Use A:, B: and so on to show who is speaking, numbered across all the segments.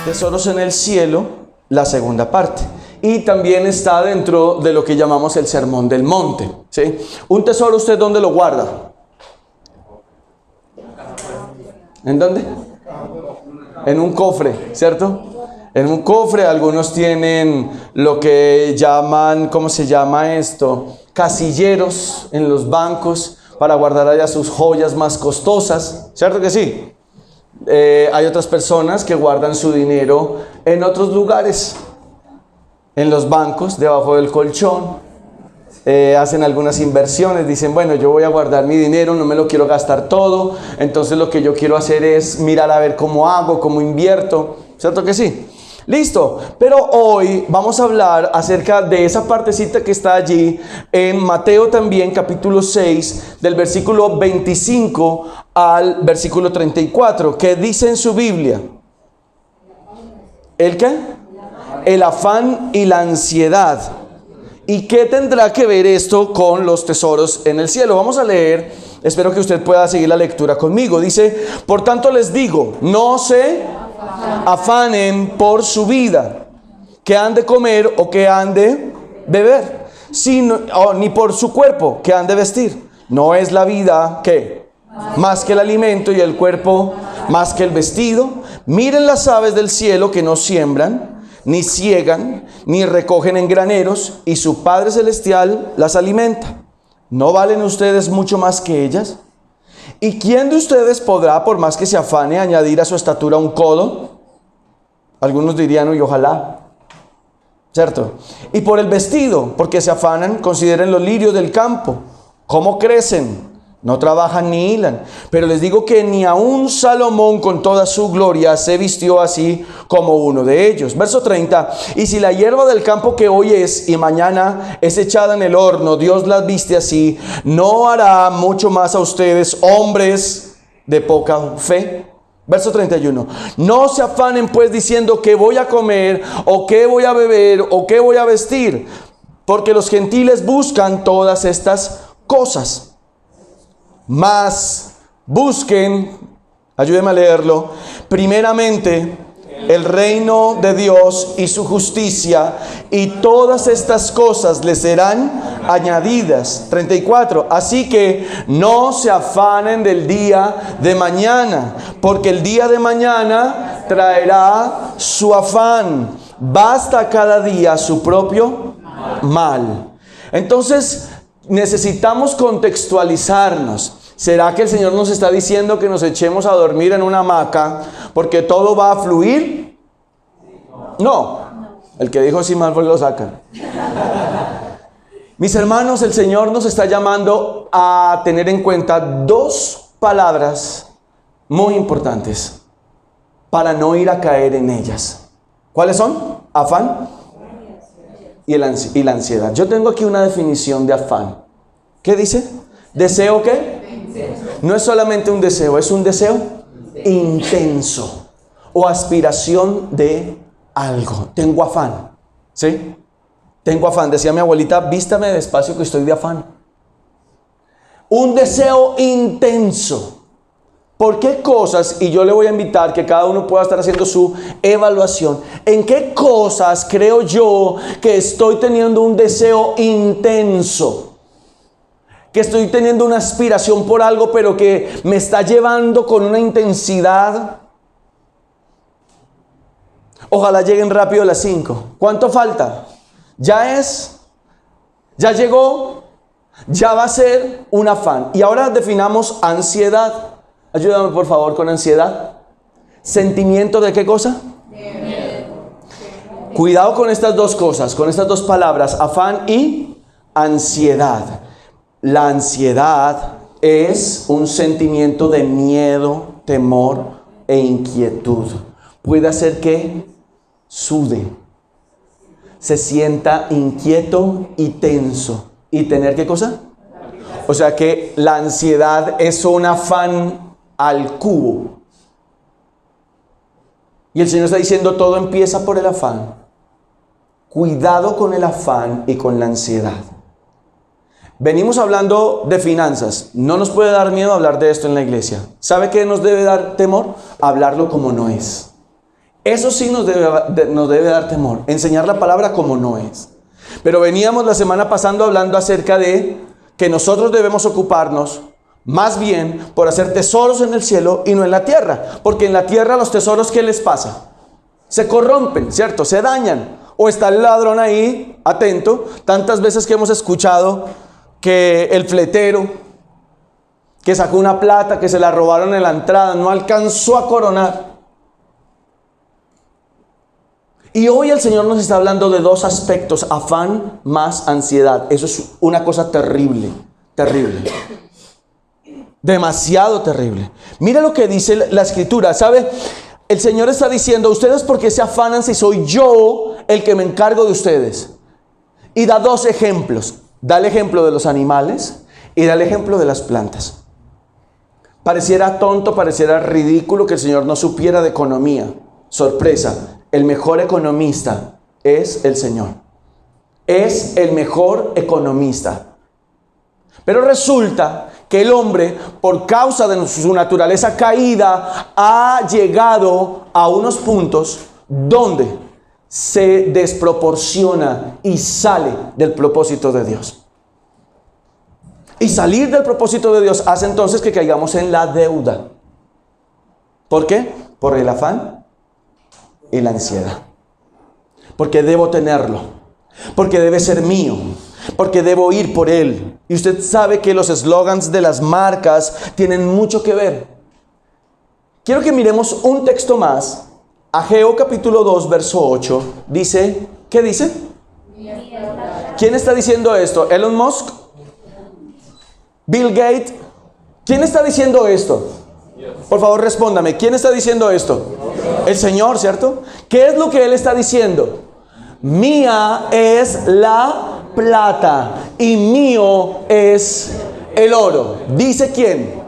A: Tesoros en el cielo, la segunda parte. Y también está dentro de lo que llamamos el Sermón del Monte, ¿sí? Un tesoro, ¿usted dónde lo guarda? ¿En dónde? En un cofre, ¿cierto? En un cofre. Algunos tienen lo que llaman, ¿cómo se llama esto? Casilleros en los bancos para guardar allá sus joyas más costosas, ¿cierto que sí? Hay otras personas que guardan su dinero en otros lugares, en los bancos, debajo del colchón. Hacen algunas inversiones, dicen, bueno, yo voy a guardar mi dinero, no me lo quiero gastar todo, entonces lo que yo quiero hacer es mirar a ver cómo hago, cómo invierto, ¿cierto que sí? Listo, pero hoy vamos a hablar acerca de esa partecita que está allí en Mateo también, capítulo 6, del versículo 25 al versículo 34, que dice en su Biblia, ¿el qué? El afán y la ansiedad. ¿Y qué tendrá que ver esto con los tesoros en el cielo? Vamos a leer, espero que usted pueda seguir la lectura conmigo. Dice, por tanto les digo, no se afanen por su vida, que han de comer o que han de beber, ni por su cuerpo, que han de vestir. No es la vida, ¿qué? Más que el alimento, y el cuerpo más que el vestido. Miren las aves del cielo, que no siembran, ni ciegan, ni recogen en graneros, y su Padre Celestial las alimenta. ¿No valen ustedes mucho más que ellas? ¿Y quién de ustedes podrá, por más que se afane, añadir a su estatura un codo? Algunos dirían, uy, ojalá, ¿cierto? Y por el vestido, porque se afanan, consideren los lirios del campo, cómo crecen, no trabajan ni hilan. Pero les digo que ni aun Salomón con toda su gloria se vistió así como uno de ellos. Verso 30. Y si la hierba del campo que hoy es y mañana es echada en el horno, Dios las viste así, ¿no hará mucho más a ustedes, hombres de poca fe? Verso 31. No se afanen pues diciendo qué voy a comer, o qué voy a beber, o qué voy a vestir, porque los gentiles buscan todas estas cosas. Mas busquen, ayúdenme a leerlo, primeramente el reino de Dios y su justicia, y todas estas cosas les serán añadidas. 34. Así que no se afanen del día de mañana, porque el día de mañana traerá su afán. Basta cada día su propio mal. Entonces necesitamos contextualizarnos. ¿Será que el Señor nos está diciendo que nos echemos a dormir en una hamaca porque todo va a fluir? No. El que dijo sí mal pues lo sacan. Mis hermanos, el Señor nos está llamando a tener en cuenta dos palabras muy importantes para no ir a caer en ellas. ¿Cuáles son? Afán y la ansiedad. Yo tengo aquí una definición de afán. ¿Qué dice? ¿Deseo qué? No es solamente un deseo, es un deseo intenso o aspiración de algo. Tengo afán, ¿sí? Tengo afán. Decía mi abuelita, vístame despacio que estoy de afán. Un deseo intenso. ¿Por qué cosas? Y yo le voy a invitar que cada uno pueda estar haciendo su evaluación. ¿En qué cosas creo yo que estoy teniendo un deseo intenso? Que estoy teniendo una aspiración por algo, pero que me está llevando con una intensidad. Ojalá lleguen rápido las 5. ¿Cuánto falta? Ya llegó, ya va a ser un afán. Y ahora definamos ansiedad. Ayúdame por favor con ansiedad. ¿Sentimiento de qué cosa? De miedo. Cuidado con estas dos cosas, con estas dos palabras, afán y ansiedad. La ansiedad es un sentimiento de miedo, temor e inquietud. Puede hacer que sude, se sienta inquieto y tenso. ¿Y tener qué cosa? O sea que la ansiedad es un afán al cubo. Y el Señor está diciendo, todo empieza por el afán. Cuidado con el afán y con la ansiedad. Venimos hablando de finanzas. No nos puede dar miedo hablar de esto en la iglesia. ¿Sabe qué nos debe dar temor? Hablarlo como no es. Eso sí nos debe dar temor, enseñar la palabra como no es. Pero veníamos la semana pasada hablando acerca de que nosotros debemos ocuparnos más bien por hacer tesoros en el cielo y no en la tierra. Porque en la tierra los tesoros, ¿qué les pasa? Se corrompen, ¿cierto? Se dañan. O está el ladrón ahí, atento. Tantas veces que hemos escuchado que el fletero que sacó una plata, que se la robaron en la entrada, no alcanzó a coronar. Y hoy el Señor nos está hablando de dos aspectos: afán más ansiedad. Eso es una cosa terrible, terrible. Demasiado terrible. Mira lo que dice la Escritura, ¿sabe? El Señor está diciendo: ustedes, ¿por qué se afanan si soy yo el que me encargo de ustedes? Y da dos ejemplos. Da el ejemplo de los animales y da el ejemplo de las plantas. Pareciera tonto, pareciera ridículo que el Señor no supiera de economía. Sorpresa. El mejor economista es el Señor. Es el mejor economista. Pero resulta que el hombre, por causa de su naturaleza caída, ha llegado a unos puntos donde se desproporciona y sale del propósito de Dios. Y salir del propósito de Dios hace entonces que caigamos en la deuda. ¿Por qué? Por el afán y la ansiedad. Porque debo tenerlo, porque debe ser mío, porque debo ir por él. Y usted sabe que los eslogans de las marcas tienen mucho que ver. Quiero que miremos un texto más. Ageo capítulo 2 verso 8 dice, ¿qué dice? ¿Quién está diciendo esto? ¿Elon Musk? ¿Bill Gates? ¿Quién está diciendo esto? Por favor, respóndame. ¿Quién está diciendo esto? El Señor, ¿cierto? ¿Qué es lo que Él está diciendo? Mía es la plata y mío es el oro. ¿Dice quién?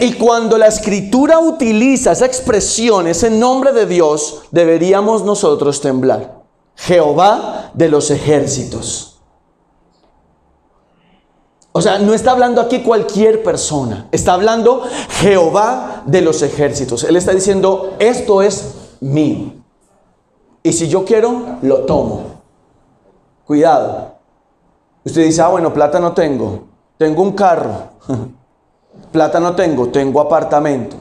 A: Y cuando la Escritura utiliza esa expresión, ese nombre de Dios, deberíamos nosotros temblar. Jehová de los ejércitos. O sea, no está hablando aquí cualquier persona. Está hablando Jehová de los ejércitos. Él está diciendo, esto es mío. Y si yo quiero, lo tomo. Cuidado. Usted dice, bueno, plata no tengo. Tengo un carro. Plata no tengo, tengo apartamento.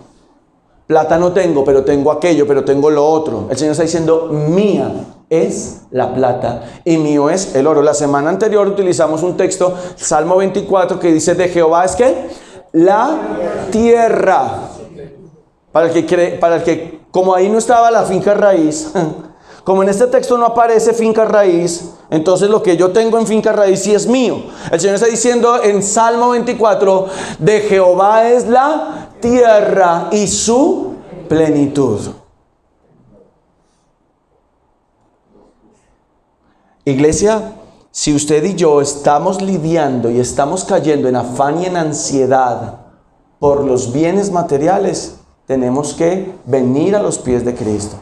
A: Plata no tengo, pero tengo aquello, pero tengo lo otro. El Señor está diciendo, mía es la plata y mío es el oro. La semana anterior utilizamos un texto, Salmo 24, que dice, de Jehová es ¿qué? La tierra. Para el que, como ahí no estaba la finca raíz, como en este texto no aparece finca raíz, entonces lo que yo tengo en finca raíz sí es mío. El Señor está diciendo en Salmo 24, de Jehová es la tierra y su plenitud. Iglesia, si usted y yo estamos lidiando y estamos cayendo en afán y en ansiedad por los bienes materiales, tenemos que venir a los pies de Cristo.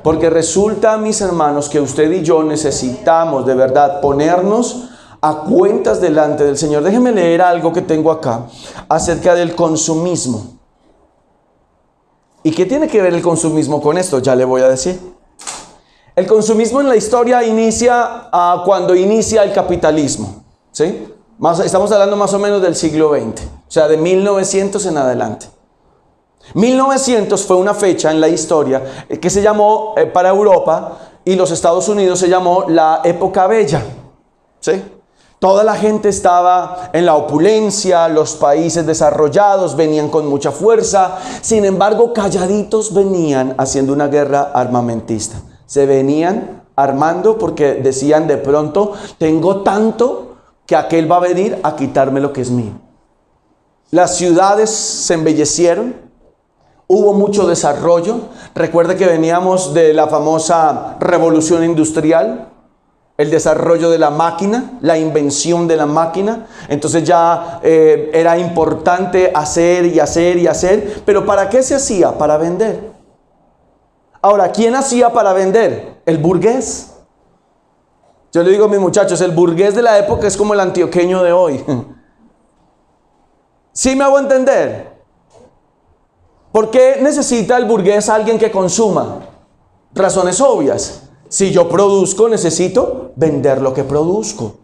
A: Porque resulta, mis hermanos, que usted y yo necesitamos de verdad ponernos a cuentas delante del Señor. Déjeme leer algo que tengo acá acerca del consumismo. ¿Y qué tiene que ver el consumismo con esto? Ya le voy a decir. El consumismo en la historia inicia cuando inicia el capitalismo, ¿sí? Estamos hablando más o menos del siglo XX, o sea, de 1900 en adelante. 1900 fue una fecha en la historia que se llamó para Europa y los Estados Unidos se llamó la época bella, ¿sí? Toda la gente estaba en la opulencia, los países desarrollados venían con mucha fuerza, sin embargo, calladitos venían haciendo una guerra armamentista. Se venían armando porque decían de pronto, tengo tanto que aquel va a venir a quitarme lo que es mío. Las ciudades se embellecieron, hubo mucho desarrollo. Recuerde que veníamos de la famosa revolución industrial, el desarrollo de la máquina, la invención de la máquina. Entonces ya era importante hacer y hacer y hacer. ¿Pero para qué se hacía? Para vender. Ahora, ¿quién hacía para vender? El burgués. Yo le digo a mis muchachos, el burgués de la época es como el antioqueño de hoy. ¿Sí me hago entender? ¿Por qué necesita el burgués a alguien que consuma? Razones obvias. Si yo produzco, necesito vender lo que produzco.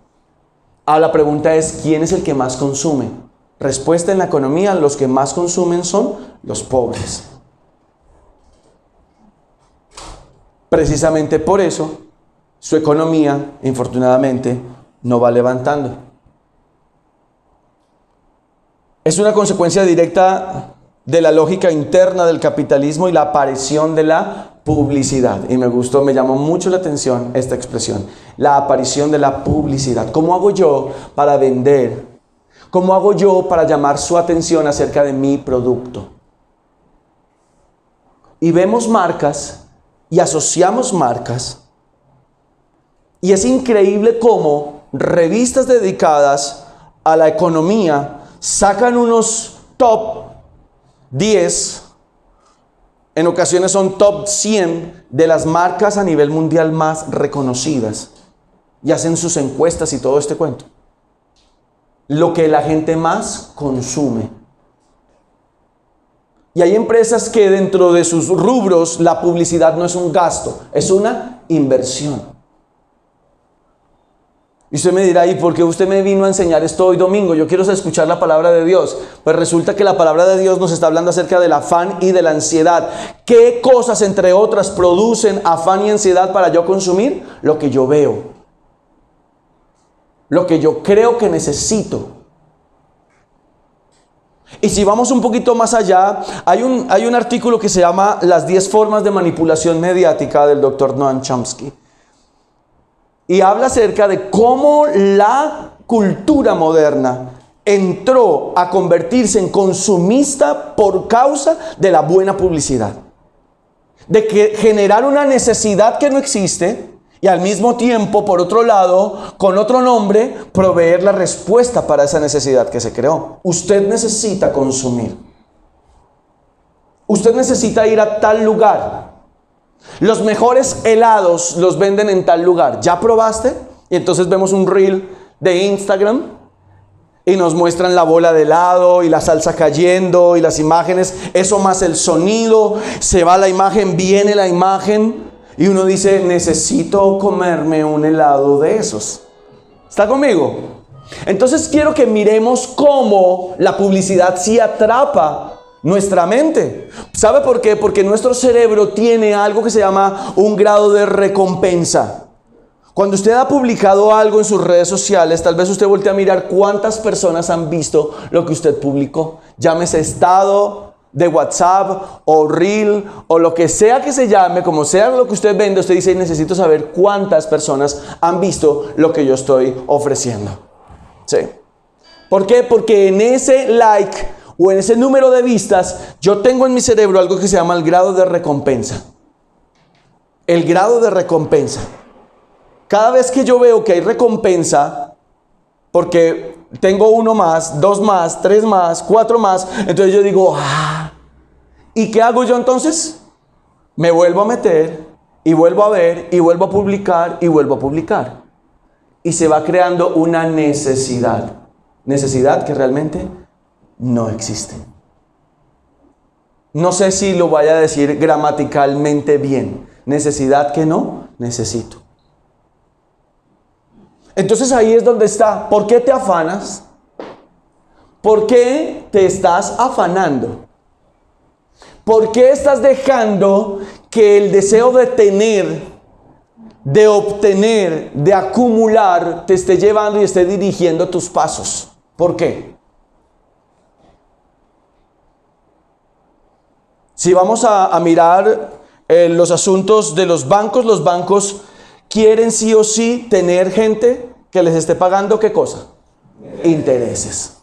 A: La pregunta es, ¿quién es el que más consume? Respuesta: en la economía, los que más consumen son los pobres. Precisamente por eso, su economía, infortunadamente, no va levantando. Es una consecuencia directa de la lógica interna del capitalismo y la aparición de la publicidad. Y me llamó mucho la atención esta expresión, la aparición de la publicidad. ¿Cómo hago yo para vender? ¿Cómo hago yo para llamar su atención acerca de mi producto? Y vemos marcas y asociamos marcas. Y es increíble cómo revistas dedicadas a la economía sacan unos top 10, en ocasiones son top 100 de las marcas a nivel mundial más reconocidas. Y hacen sus encuestas y todo este cuento. Lo que la gente más consume. Y hay empresas que dentro de sus rubros la publicidad no es un gasto, es una inversión. Y usted me dirá, ¿y por qué usted me vino a enseñar esto hoy domingo? Yo quiero escuchar la palabra de Dios. Pues resulta que la palabra de Dios nos está hablando acerca del afán y de la ansiedad. ¿Qué cosas, entre otras, producen afán y ansiedad para yo consumir? Lo que yo veo. Lo que yo creo que necesito. Y si vamos un poquito más allá, hay un artículo que se llama Las 10 formas de manipulación mediática del Dr. Noam Chomsky. Y habla acerca de cómo la cultura moderna entró a convertirse en consumista por causa de la buena publicidad. De que generar una necesidad que no existe y al mismo tiempo, por otro lado, con otro nombre, proveer la respuesta para esa necesidad que se creó. Usted necesita consumir. Usted necesita ir a tal lugar. Los mejores helados los venden en tal lugar. ¿Ya probaste? Y entonces vemos un reel de Instagram y nos muestran la bola de helado y la salsa cayendo y las imágenes. Eso más el sonido. Se va la imagen, viene la imagen. Y uno dice, necesito comerme un helado de esos. ¿Está conmigo? Entonces quiero que miremos cómo la publicidad sí atrapa nuestra mente. ¿Sabe por qué? Porque nuestro cerebro tiene algo que se llama un grado de recompensa. Cuando usted ha publicado algo en sus redes sociales, tal vez usted voltea a mirar cuántas personas han visto lo que usted publicó. Llámese estado de WhatsApp o Reel o lo que sea que se llame, como sea lo que usted vende, usted dice, necesito saber cuántas personas han visto lo que yo estoy ofreciendo. ¿Sí? ¿Por qué? Porque en ese like o en ese número de vistas, yo tengo en mi cerebro algo que se llama el grado de recompensa. El grado de recompensa. Cada vez que yo veo que hay recompensa, porque tengo 1 más, 2 más, 3 más, 4 más, entonces yo digo, ¿y qué hago yo entonces? Me vuelvo a meter y vuelvo a ver y vuelvo a publicar y vuelvo a publicar. Y se va creando una necesidad. Necesidad que realmente no existe. No sé si lo vaya a decir gramaticalmente bien. Necesidad que no necesito. Entonces ahí es donde está. ¿Por qué te afanas? ¿Por qué te estás afanando? ¿Por qué estás dejando que el deseo de tener, de obtener, de acumular, te esté llevando y esté dirigiendo tus pasos? ¿Por qué? Si vamos a mirar los asuntos de los bancos quieren sí o sí tener gente que les esté pagando, ¿qué cosa? Intereses.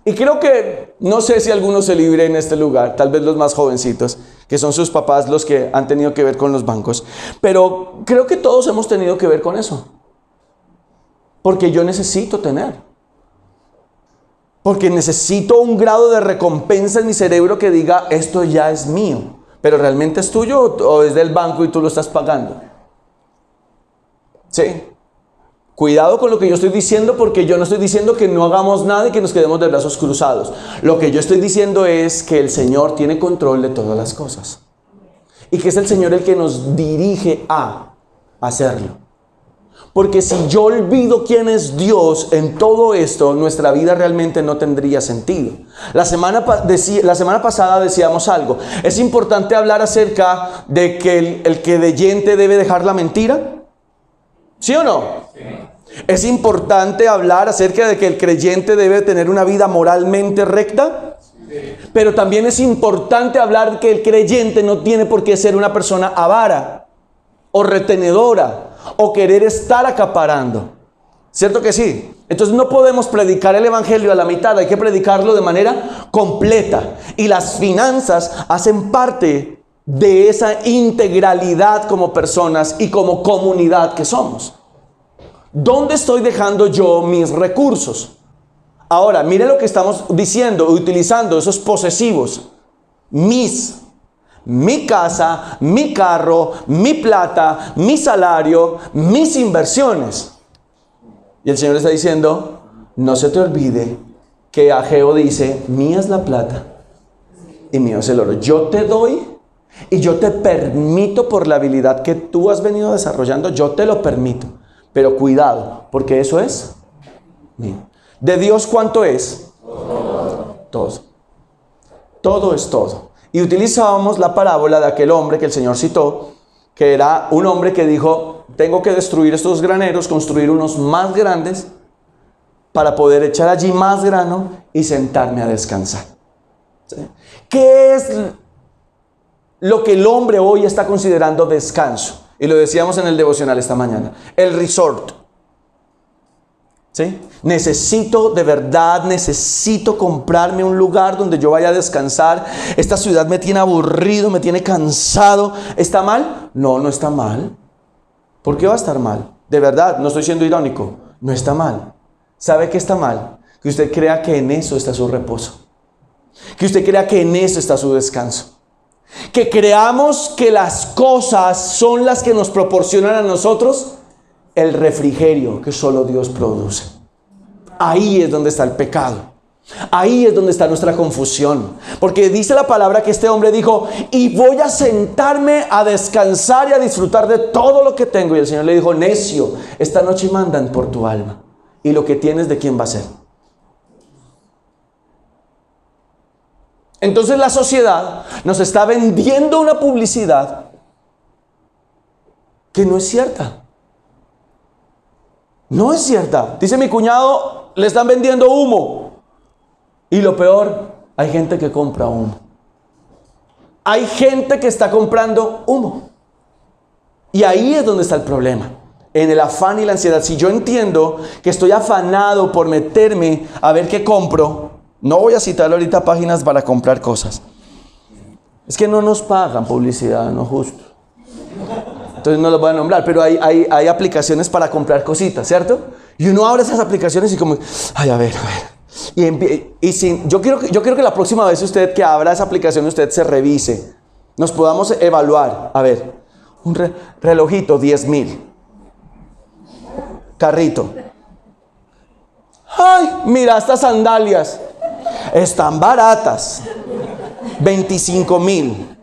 A: Y creo que, no sé si alguno se libre en este lugar, tal vez los más jovencitos, que son sus papás los que han tenido que ver con los bancos, pero creo que todos hemos tenido que ver con eso. Porque yo necesito tener. Porque necesito un grado de recompensa en mi cerebro que diga, esto ya es mío. Pero ¿realmente es tuyo o es del banco y tú lo estás pagando? Sí. Cuidado con lo que yo estoy diciendo, porque yo no estoy diciendo que no hagamos nada y que nos quedemos de brazos cruzados. Lo que yo estoy diciendo es que el Señor tiene control de todas las cosas. Y que es el Señor el que nos dirige a hacerlo. Porque si yo olvido quién es Dios en todo esto, nuestra vida realmente no tendría sentido. La semana pasada decíamos algo. ¿Es importante hablar acerca de que el creyente debe dejar la mentira? ¿Sí o no? Sí. ¿Es importante hablar acerca de que el creyente debe tener una vida moralmente recta? Sí. Pero también es importante hablar que el creyente no tiene por qué ser una persona avara o retenedora o querer estar acaparando. ¿Cierto que sí? Entonces no podemos predicar el evangelio a la mitad, hay que predicarlo de manera completa. Y las finanzas hacen parte de esa integralidad como personas y como comunidad que somos. ¿Dónde estoy dejando yo mis recursos? Ahora, mire lo que estamos diciendo, utilizando esos posesivos. Mi casa, mi carro, mi plata, mi salario, mis inversiones. Y el Señor está diciendo, no se te olvide que Ageo dice, mía es la plata y mío es el oro. Yo te doy y yo te permito, por la habilidad que tú has venido desarrollando, yo te lo permito. Pero cuidado, porque eso es mío. ¿De Dios cuánto es? Todo. Todo es todo. Y utilizábamos la parábola de aquel hombre que el Señor citó, que era un hombre que dijo, tengo que destruir estos graneros, construir unos más grandes, para poder echar allí más grano y sentarme a descansar. ¿Sí? ¿Qué es lo que el hombre hoy está considerando descanso? Y lo decíamos en el devocional esta mañana. El resort. ¿Sí? Necesito comprarme un lugar donde yo vaya a descansar. Esta ciudad me tiene aburrido, me tiene cansado. ¿Está mal? No, no está mal. ¿Por qué va a estar mal? De verdad, no estoy siendo irónico. No está mal. ¿Sabe qué está mal? Que usted crea que en eso está su reposo. Que usted crea que en eso está su descanso. Que creamos que las cosas son las que nos proporcionan a nosotros el refrigerio que solo Dios produce. Ahí es donde está el pecado. Ahí es donde está nuestra confusión. Porque dice la palabra que este hombre dijo, y voy a sentarme a descansar y a disfrutar de todo lo que tengo. Y el Señor le dijo, necio, esta noche mandan por tu alma. Y lo que tienes, ¿de quién va a ser? Entonces la sociedad nos está vendiendo una publicidad que no es cierta. No es cierta. Dice mi cuñado, le están vendiendo humo. Y lo peor, hay gente que compra humo. Hay gente que está comprando humo. Y ahí es donde está el problema. En el afán y la ansiedad. Si yo entiendo que estoy afanado por meterme a ver qué compro, no voy a citar ahorita páginas para comprar cosas. Es que no nos pagan publicidad, no justo. Entonces no los voy a nombrar, pero hay aplicaciones para comprar cositas, ¿cierto? Y uno abre esas aplicaciones y como, ay, a ver. Yo quiero que la próxima vez usted que abra esa aplicación, usted se revise. Nos podamos evaluar. A ver, un relojito, 10,000. Carrito. Ay, mira estas sandalias. Están baratas. 25,000.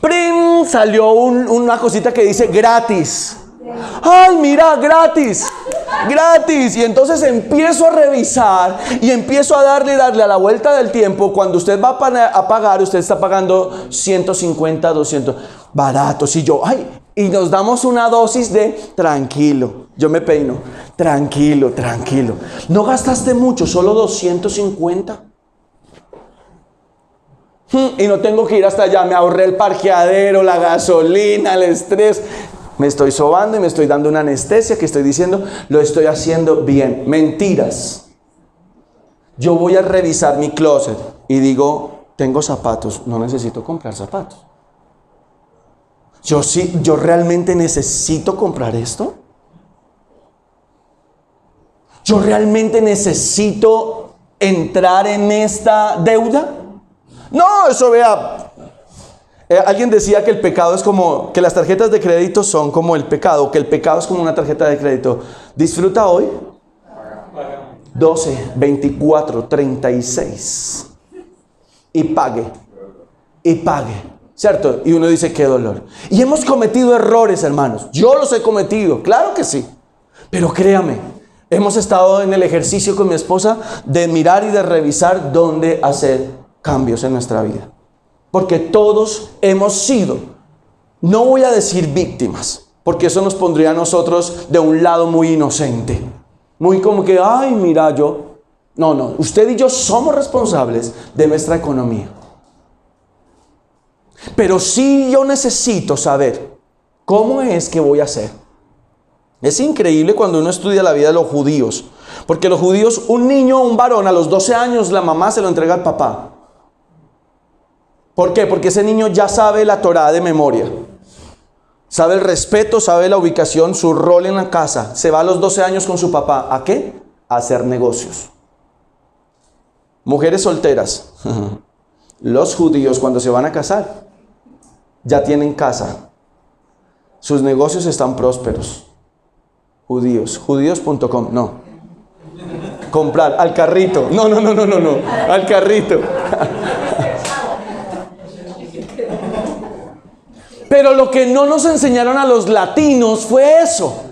A: ¡Prim! Salió una cosita que dice gratis. ¡Ay, mira, gratis! ¡Gratis! Y entonces empiezo a revisar y empiezo a darle a la vuelta del tiempo. Cuando usted va a pagar, usted está pagando 150, 200. Baratos. Y yo, ¡ay! Y nos damos una dosis de tranquilo. Yo me peino. Tranquilo, tranquilo. No gastaste mucho, solo 250. Y no tengo que ir hasta allá. Me ahorré el parqueadero, la gasolina, el estrés. Me estoy sobando y me estoy dando una anestesia que estoy diciendo, lo estoy haciendo bien. Mentiras. Yo voy a revisar mi closet y digo, tengo zapatos, no necesito comprar zapatos. Yo realmente necesito comprar esto. Yo realmente necesito entrar en esta deuda. No, eso vea. Alguien decía que el pecado es como, que las tarjetas de crédito son como el pecado, que el pecado es como una tarjeta de crédito. Disfruta hoy 12, 24, 36 y pague, ¿cierto? Y uno dice, qué dolor. Y hemos cometido errores, hermanos. Yo los he cometido, claro que sí. Pero créame, hemos estado en el ejercicio con mi esposa de mirar y de revisar dónde hacer cambios en nuestra vida. Porque todos hemos sido, no voy a decir víctimas, porque eso nos pondría a nosotros de un lado muy inocente. Muy como que, ay, mira yo. No, usted y yo somos responsables de nuestra economía. Pero sí yo necesito saber cómo es que voy a hacer. Es increíble cuando uno estudia la vida de los judíos. Porque los judíos, un niño, un varón, a los 12 años la mamá se lo entrega al papá. ¿Por qué? Porque ese niño ya sabe la Torá de memoria. Sabe el respeto, sabe la ubicación, su rol en la casa. Se va a los 12 años con su papá. ¿A qué? A hacer negocios. Mujeres solteras. Los judíos cuando se van a casar, ya tienen casa. Sus negocios están prósperos. Judíos.com, no. Comprar, al carrito. No. Al carrito. Pero lo que no nos enseñaron a los latinos fue eso.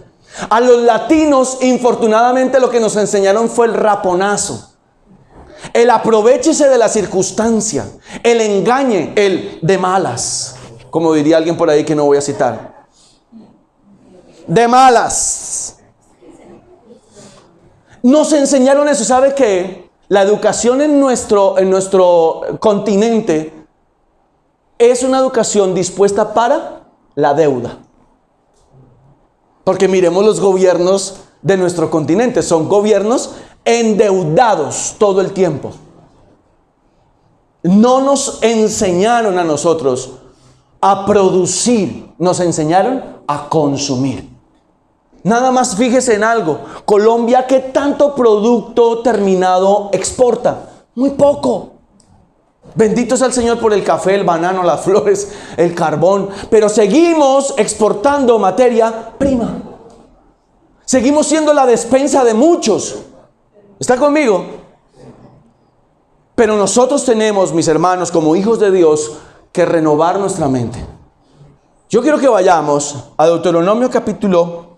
A: A los latinos, infortunadamente, lo que nos enseñaron fue el raponazo. El aprovéchese de la circunstancia. El engañe, el de malas. Como diría alguien por ahí que no voy a citar. De malas. Nos enseñaron eso. ¿Sabe qué? La educación en nuestro continente es una educación dispuesta para la deuda. Porque miremos los gobiernos de nuestro continente. Son gobiernos endeudados todo el tiempo. No nos enseñaron a nosotros a producir. Nos enseñaron a consumir. Nada más fíjese en algo. Colombia, ¿qué tanto producto terminado exporta? Muy poco. Bendito sea el Señor por el café, el banano, las flores, el carbón. Pero seguimos exportando materia prima. Seguimos siendo la despensa de muchos. ¿Está conmigo? Pero nosotros tenemos, mis hermanos, como hijos de Dios, que renovar nuestra mente. Yo quiero que vayamos a Deuteronomio capítulo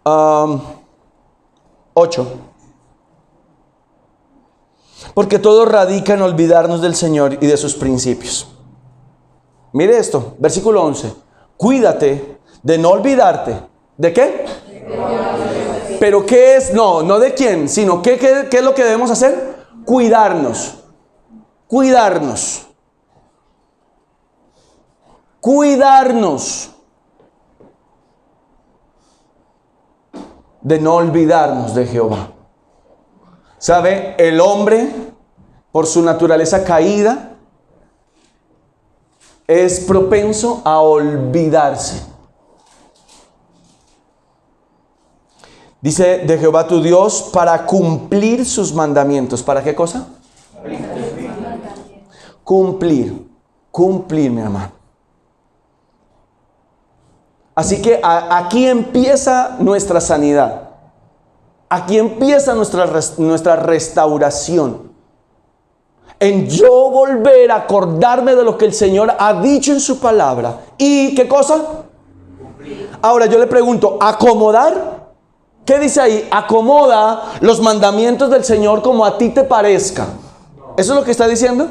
A: 8. Porque todo radica en olvidarnos del Señor y de sus principios. Mire esto, versículo 11. Cuídate de no olvidarte. ¿De qué? Pero ¿qué es? No de quién, sino ¿qué es lo que debemos hacer? Cuidarnos. Cuidarnos. Cuidarnos. De no olvidarnos de Jehová. ¿Sabe? El hombre, por su naturaleza caída, es propenso a olvidarse. Dice de Jehová tu Dios para cumplir sus mandamientos. ¿Para qué cosa? Cumplir, mi hermano. Así que aquí empieza nuestra sanidad. Aquí empieza nuestra restauración. En yo volver a acordarme de lo que el Señor ha dicho en su palabra. ¿Y qué cosa? Ahora yo le pregunto, ¿acomodar? ¿Qué dice ahí? Acomoda los mandamientos del Señor como a ti te parezca. ¿Eso es lo que está diciendo?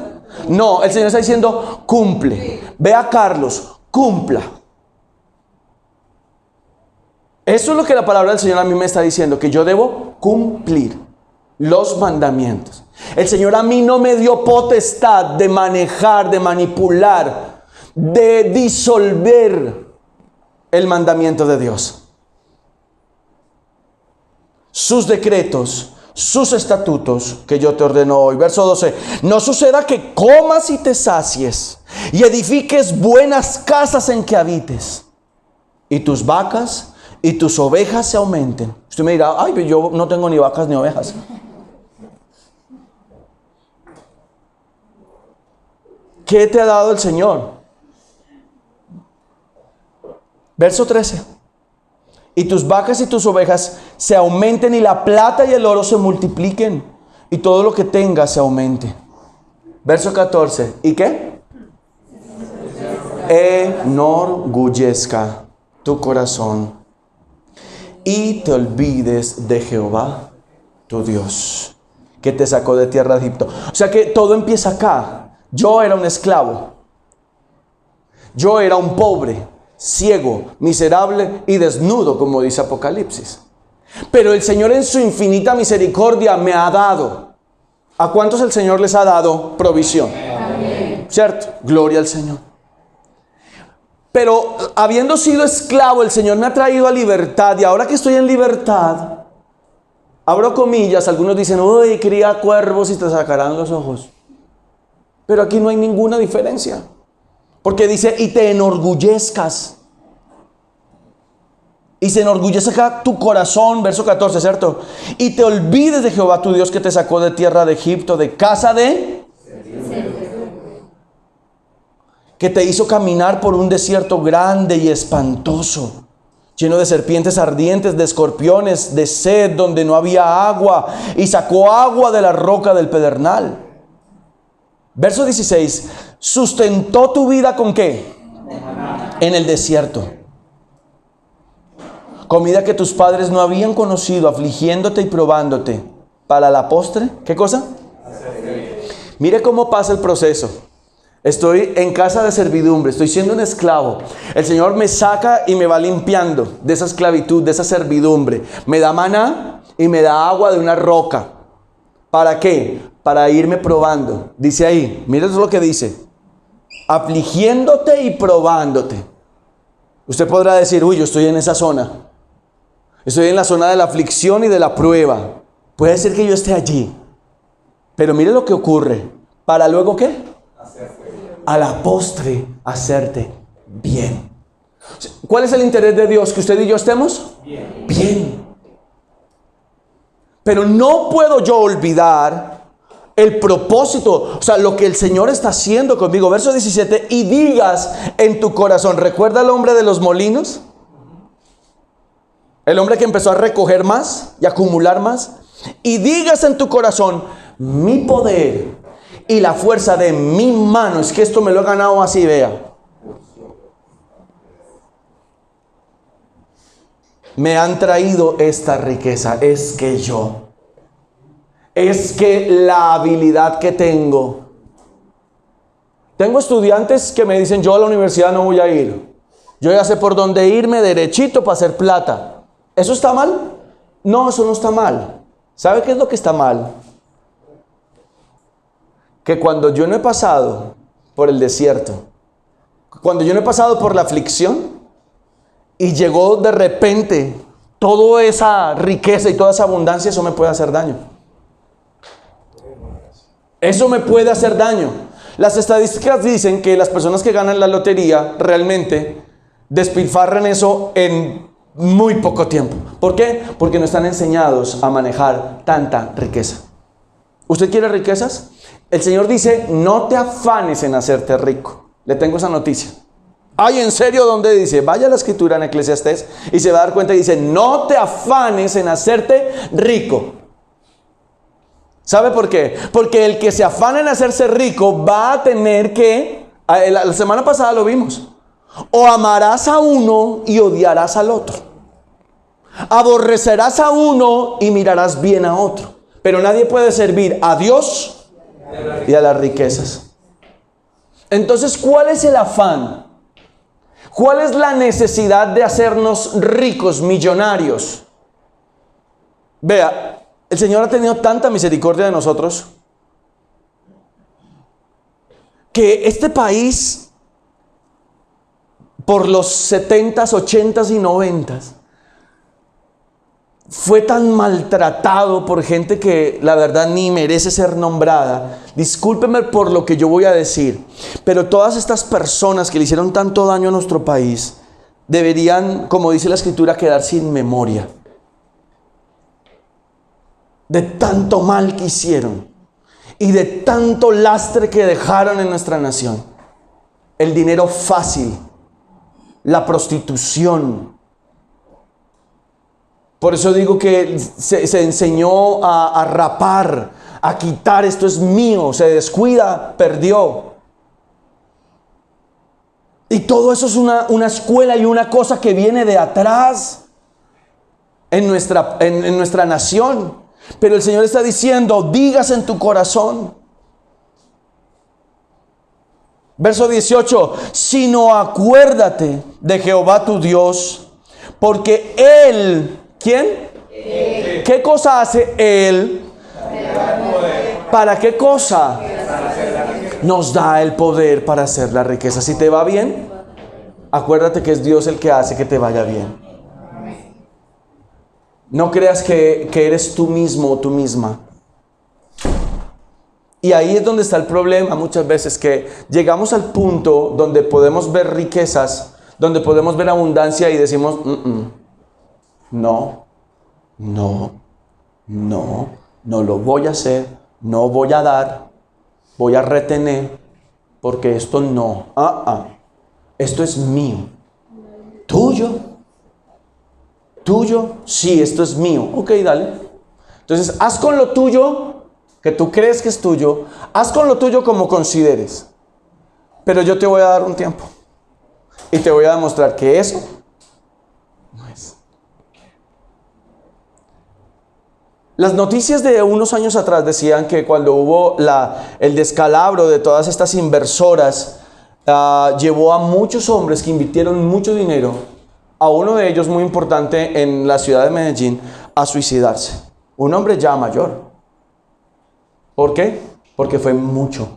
A: No, el Señor está diciendo cumple. Ve a Carlos, cumpla. Eso es lo que la palabra del Señor a mí me está diciendo, que yo debo cumplir los mandamientos. El Señor a mí no me dio potestad de manejar, de manipular, de disolver el mandamiento de Dios. Sus decretos, sus estatutos que yo te ordeno hoy. Verso 12. No suceda que comas y te sacies y edifiques buenas casas en que habites, y tus vacas y tus ovejas se aumenten. Usted me dirá, ay, pero yo no tengo ni vacas ni ovejas. ¿Qué te ha dado el Señor? Verso 13. Y tus vacas y tus ovejas se aumenten, y la plata y el oro se multipliquen, y todo lo que tengas se aumente. Verso 14. ¿Y qué? Enorgullezca tu corazón y te olvides de Jehová, tu Dios, que te sacó de tierra de Egipto. O sea que todo empieza acá. Yo era un esclavo. Yo era un pobre, ciego, miserable y desnudo, como dice Apocalipsis. Pero el Señor en su infinita misericordia me ha dado. ¿A cuántos el Señor les ha dado provisión? Amén. ¿Cierto? Gloria al Señor. Pero habiendo sido esclavo, el Señor me ha traído a libertad. Y ahora que estoy en libertad, abro comillas, algunos dicen, uy, cría cuervos y te sacarán los ojos. Pero aquí no hay ninguna diferencia. Porque dice, y te enorgullezcas. Y se enorgullezca tu corazón, verso 14, ¿cierto? Y te olvides de Jehová tu Dios, que te sacó de tierra de Egipto, de casa de... que te hizo caminar por un desierto grande y espantoso, lleno de serpientes ardientes, de escorpiones, de sed, donde no había agua, y sacó agua de la roca del pedernal. Verso 16, sustentó tu vida ¿con qué? En el desierto. Comida que tus padres no habían conocido, afligiéndote y probándote. Para la postre, ¿qué cosa? Mire cómo pasa el proceso. Estoy en casa de servidumbre, estoy siendo un esclavo. El Señor me saca y me va limpiando de esa esclavitud, de esa servidumbre. Me da maná y me da agua de una roca. ¿Para qué? Para irme probando. Dice ahí, mira eso es lo que dice. Afligiéndote y probándote. Usted podrá decir, uy, yo estoy en esa zona. Estoy en la zona de la aflicción y de la prueba. Puede ser que yo esté allí. Pero mire lo que ocurre. ¿Para luego qué? A la postre, hacerte bien. ¿Cuál es el interés de Dios? ¿Que usted y yo estemos? Bien. Bien. Pero no puedo yo olvidar el propósito, o sea, lo que el Señor está haciendo conmigo. Verso 17, y digas en tu corazón, ¿recuerda al hombre de los molinos? El hombre que empezó a recoger más y acumular más. Y digas en tu corazón, mi poder y la fuerza de mi mano, es que esto me lo he ganado así, vea. Me han traído esta riqueza, es que la habilidad que tengo. Tengo estudiantes que me dicen, yo a la universidad no voy a ir. Yo ya sé por dónde irme derechito para hacer plata. ¿Eso está mal? No, eso no está mal. ¿Sabe qué es lo que está mal? Que cuando yo no he pasado por el desierto, cuando yo no he pasado por la aflicción, y llegó de repente toda esa riqueza y toda esa abundancia, eso me puede hacer daño. Eso me puede hacer daño. Las estadísticas dicen que las personas que ganan la lotería realmente despilfarran eso en muy poco tiempo. ¿Por qué? Porque no están enseñados a manejar tanta riqueza. ¿Usted quiere riquezas? El Señor dice, no te afanes en hacerte rico. Le tengo esa noticia. Ay, ¿en serio? ¿Dónde dice? Vaya a la escritura en Eclesiastés y se va a dar cuenta y dice, no te afanes en hacerte rico. ¿Sabe por qué? Porque el que se afana en hacerse rico va a tener que, la semana pasada lo vimos, o amarás a uno y odiarás al otro. Aborrecerás a uno y mirarás bien a otro. Pero nadie puede servir a Dios y a las riquezas. Entonces, ¿cuál es el afán? ¿Cuál es la necesidad de hacernos ricos, millonarios? Vea, el Señor ha tenido tanta misericordia de nosotros que este país, por los 70s, 80s y 90s, fue tan maltratado por gente que la verdad ni merece ser nombrada. Discúlpeme por lo que yo voy a decir, pero todas estas personas que le hicieron tanto daño a nuestro país deberían, como dice la escritura, quedar sin memoria de tanto mal que hicieron. y de tanto lastre que dejaron en nuestra nación. El dinero fácil, la prostitución. Por eso digo que se enseñó a rapar, a quitar, esto es mío, se descuida, perdió. Y todo eso es una escuela y una cosa que viene de atrás en nuestra nación. Pero el Señor está diciendo, digas en tu corazón. Verso 18, sino acuérdate de Jehová tu Dios, porque Él, ¿quién? Él. ¿Qué cosa hace Él? ¿Para qué cosa? Nos da el poder para hacer la riqueza. Si te va bien, acuérdate que es Dios el que hace que te vaya bien. No creas que eres tú mismo o tú misma. Y ahí es donde está el problema muchas veces, que llegamos al punto donde podemos ver riquezas, donde podemos ver abundancia y decimos, no lo voy a hacer, no voy a dar, voy a retener, porque esto no, esto es mío. ¿Tuyo? Sí, esto es mío. Ok, dale. Entonces, haz con lo tuyo, que tú crees que es tuyo, haz con lo tuyo como consideres. Pero yo te voy a dar un tiempo. Y te voy a demostrar que eso no es. Las noticias de unos años atrás decían que cuando hubo el descalabro de todas estas inversoras, llevó a muchos hombres que invirtieron mucho dinero, a uno de ellos muy importante en la ciudad de Medellín, a suicidarse. Un hombre ya mayor. ¿Por qué? Porque fue mucho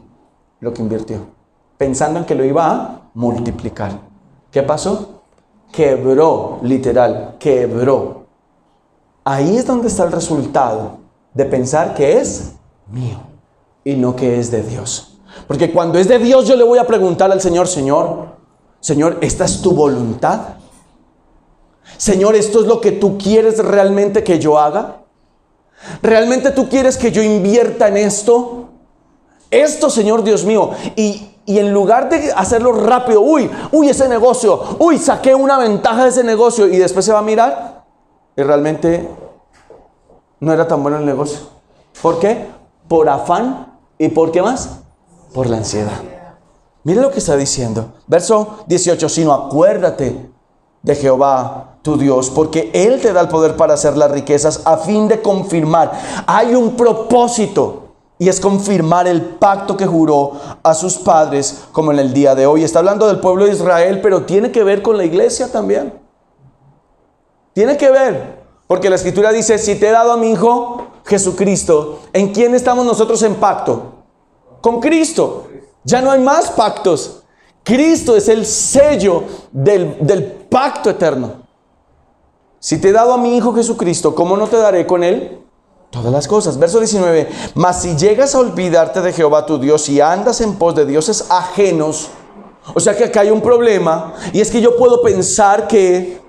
A: lo que invirtió, pensando en que lo iba a multiplicar. ¿Qué pasó? Quebró, literal, quebró. Ahí es donde está el resultado de pensar que es mío y no que es de Dios. Porque cuando es de Dios, yo le voy a preguntar al Señor, Señor, ¿esta es tu voluntad? Señor, ¿esto es lo que tú quieres realmente que yo haga? ¿Realmente tú quieres que yo invierta en esto? Esto, Señor Dios mío. Y en lugar de hacerlo rápido, ese negocio, saqué una ventaja de ese negocio, y después se va a mirar y realmente no era tan bueno el negocio. ¿Por qué? Por afán. ¿Y por qué más? Por la ansiedad. Mira lo que está diciendo. Verso 18, sino acuérdate de Jehová tu Dios, porque Él te da el poder para hacer las riquezas, a fin de confirmar. Hay un propósito, y es confirmar el pacto que juró a sus padres, como en el día de hoy. Está hablando del pueblo de Israel, pero tiene que ver con la iglesia también. Tiene que ver, porque la Escritura dice, si te he dado a mi Hijo Jesucristo, ¿en quién estamos nosotros en pacto? Con Cristo. Ya no hay más pactos. Cristo es el sello del pacto eterno. Si te he dado a mi Hijo Jesucristo, ¿cómo no te daré con Él todas las cosas? Verso 19. Mas si llegas a olvidarte de Jehová tu Dios y andas en pos de dioses ajenos, o sea que acá hay un problema, y es que yo puedo pensar que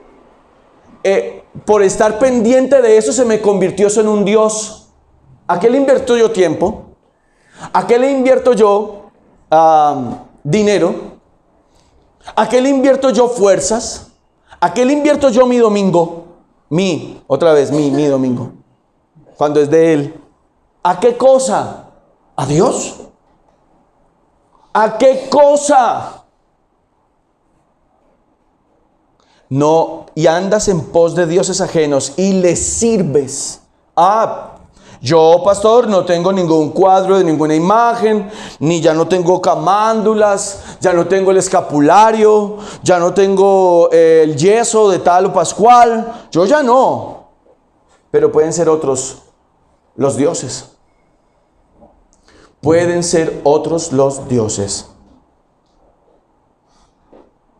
A: por estar pendiente de eso se me convirtió eso en un Dios. ¿A qué le invierto yo tiempo? ¿A qué le invierto yo dinero? ¿A qué le invierto yo fuerzas? ¿A qué le invierto yo mi domingo? Mi domingo. Cuando es de Él. ¿A qué cosa? ¿A Dios? ¿A qué cosa? No, y andas en pos de dioses ajenos y les sirves. Yo, pastor, no tengo ningún cuadro de ninguna imagen, ni ya no tengo camándulas, ya no tengo el escapulario, ya no tengo el yeso de tal o pascual. Yo ya no. Pero pueden ser otros los dioses. Pueden ser otros los dioses.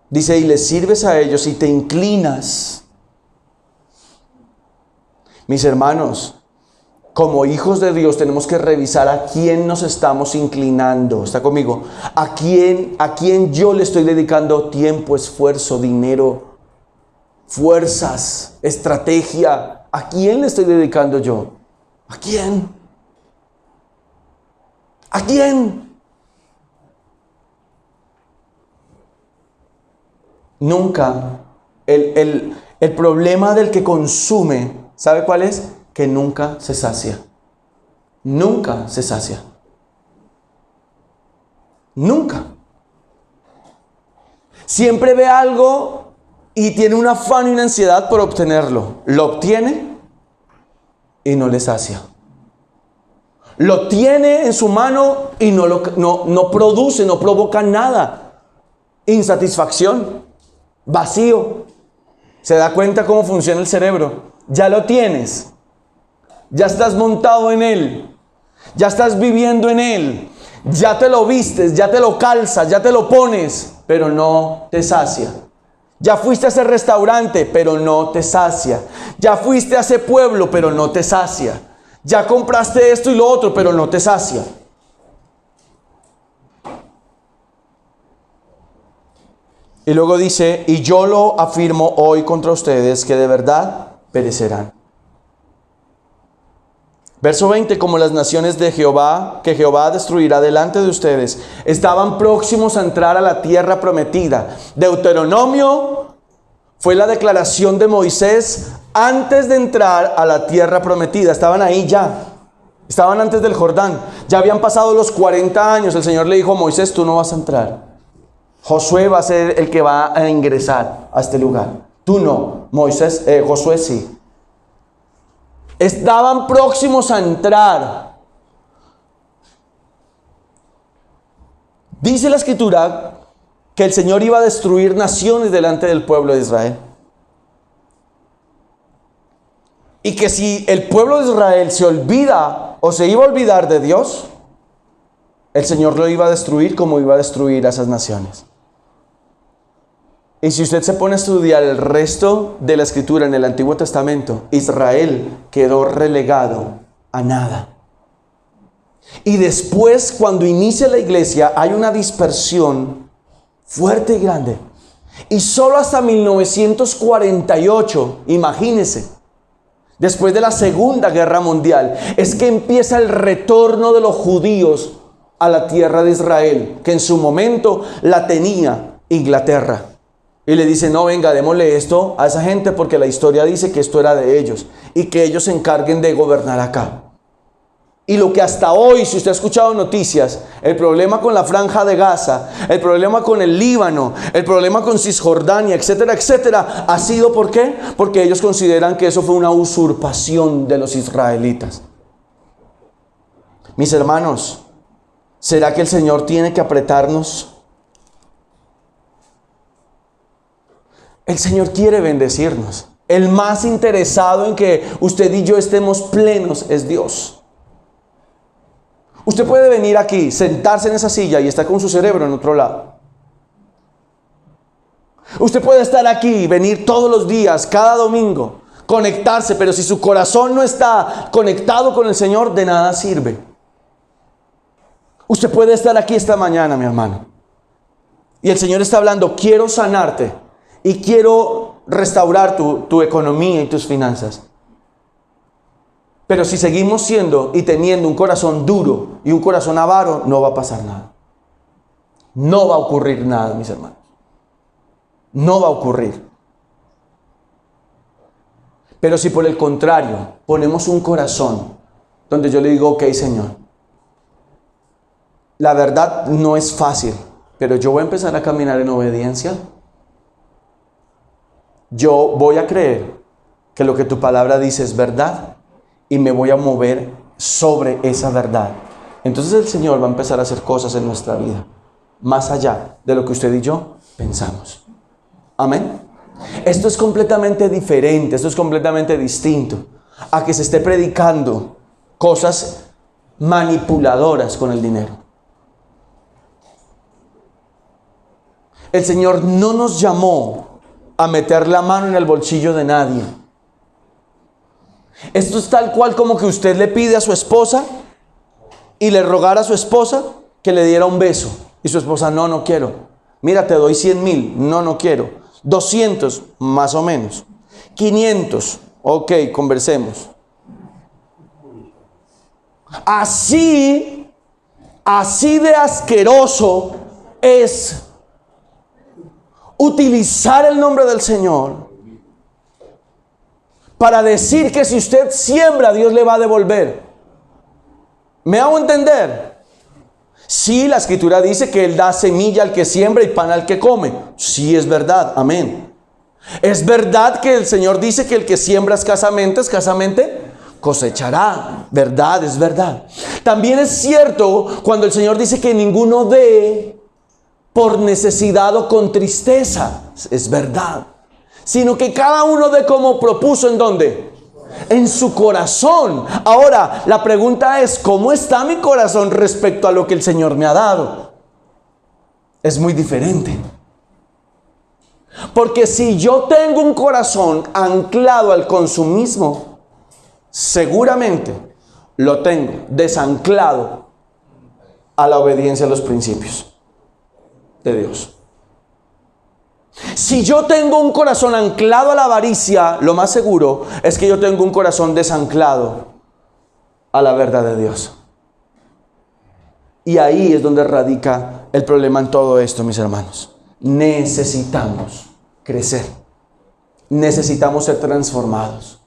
A: Dice, y les sirves a ellos y te inclinas. Mis hermanos, como hijos de Dios tenemos que revisar a quién nos estamos inclinando. ¿Está conmigo? ¿A quién yo le estoy dedicando tiempo, esfuerzo, dinero, fuerzas, estrategia? ¿A quién le estoy dedicando yo? ¿A quién? ¿A quién? Nunca. El problema del que consume, ¿sabe cuál es? Que nunca se sacia. Nunca se sacia. Nunca. Siempre ve algo y tiene un afán y una ansiedad por obtenerlo. Lo obtiene y no le sacia. Lo tiene en su mano y no produce, no provoca nada. Insatisfacción, vacío. ¿Se da cuenta cómo funciona el cerebro? Ya lo tienes. Ya estás montado en él. Ya estás viviendo en él. Ya te lo vistes, ya te lo calzas, ya te lo pones, pero no te sacia. Ya fuiste a ese restaurante, pero no te sacia. Ya fuiste a ese pueblo, pero no te sacia. Ya compraste esto y lo otro, pero no te sacia. Y luego dice, y yo lo afirmo hoy contra ustedes, que de verdad perecerán. Verso 20, como las naciones de Jehová, que Jehová destruirá delante de ustedes, estaban próximos a entrar a la tierra prometida. Deuteronomio fue la declaración de Moisés antes de entrar a la tierra prometida. Estaban ahí ya. Estaban antes del Jordán. Ya habían pasado los 40 años. El Señor le dijo a Moisés, tú no vas a entrar. Josué va a ser el que va a ingresar a este lugar. Tú no. Josué sí. Estaban próximos a entrar. Dice la Escritura que el Señor iba a destruir naciones delante del pueblo de Israel. Y que si el pueblo de Israel se olvida o se iba a olvidar de Dios, el Señor lo iba a destruir como iba a destruir a esas naciones. Y si usted se pone a estudiar el resto de la Escritura en el Antiguo Testamento, Israel quedó relegado a nada. Y después, cuando inicia la iglesia, hay una dispersión fuerte y grande. Y solo hasta 1948, imagínense, después de la Segunda Guerra Mundial, es que empieza el retorno de los judíos a la tierra de Israel, que en su momento la tenía Inglaterra. Y le dice, no, venga, démosle esto a esa gente porque la historia dice que esto era de ellos y que ellos se encarguen de gobernar acá. Y lo que hasta hoy, si usted ha escuchado noticias, el problema con la Franja de Gaza, el problema con el Líbano, el problema con Cisjordania, etcétera, etcétera, ha sido ¿por qué? Porque ellos consideran que eso fue una usurpación de los israelitas. Mis hermanos, ¿será que el Señor tiene que apretarnos? El Señor quiere bendecirnos. El más interesado en que usted y yo estemos plenos es Dios. Usted puede venir aquí, sentarse en esa silla y estar con su cerebro en otro lado. Usted puede estar aquí, venir todos los días, cada domingo, conectarse, pero si su corazón no está conectado con el Señor, de nada sirve. Usted puede estar aquí esta mañana, mi hermano, y el Señor está hablando, quiero sanarte y quiero restaurar tu economía y tus finanzas. Pero si seguimos siendo y teniendo un corazón duro y un corazón avaro, no va a pasar nada. No va a ocurrir nada, mis hermanos. No va a ocurrir. Pero si por el contrario ponemos un corazón donde yo le digo, ok, Señor, la verdad no es fácil, pero yo voy a empezar a caminar en obediencia. Yo voy a creer que lo que tu palabra dice es verdad y me voy a mover sobre esa verdad. Entonces el Señor va a empezar a hacer cosas en nuestra vida, más allá de lo que usted y yo pensamos. Amén. Esto es completamente diferente, esto es completamente distinto a que se esté predicando cosas manipuladoras con el dinero. El Señor no nos llamó a meter la mano en el bolsillo de nadie. Esto es tal cual como que usted le pide a su esposa y le rogara a su esposa que le diera un beso. Y su esposa, no quiero. Mira, te doy 100,000. No quiero. 200, más o menos. 500. Ok, conversemos. Así Así de asqueroso es utilizar el nombre del Señor para decir que si usted siembra, Dios le va a devolver. ¿Me hago entender? Sí, la Escritura dice que Él da semilla al que siembra y pan al que come. Sí, es verdad, amén. Es verdad que el Señor dice que el que siembra escasamente cosechará. Verdad, es verdad. También es cierto cuando el Señor dice que ninguno dé por necesidad o con tristeza. Es verdad. Sino que cada uno dé como propuso. ¿En dónde? En su corazón. Ahora, la pregunta es, ¿cómo está mi corazón respecto a lo que el Señor me ha dado? Es muy diferente. Porque si yo tengo un corazón anclado al consumismo, seguramente lo tengo desanclado a la obediencia a los principios de Dios. Si yo tengo un corazón anclado a la avaricia, lo más seguro es que yo tengo un corazón desanclado a la verdad de Dios. Y ahí es donde radica el problema en todo esto, mis hermanos. Necesitamos crecer. Necesitamos ser transformados.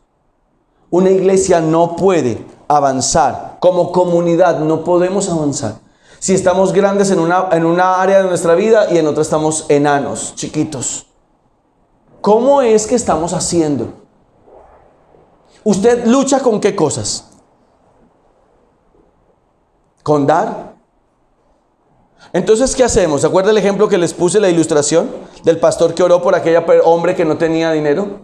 A: Una iglesia no puede avanzar. Como comunidad no podemos avanzar si estamos grandes en una área de nuestra vida y en otra estamos enanos, chiquitos. ¿Cómo es que estamos haciendo? ¿Usted lucha con qué cosas? ¿Con dar? Entonces, ¿qué hacemos? ¿Se acuerda el ejemplo que les puse, la ilustración del pastor que oró por aquella hombre que no tenía dinero?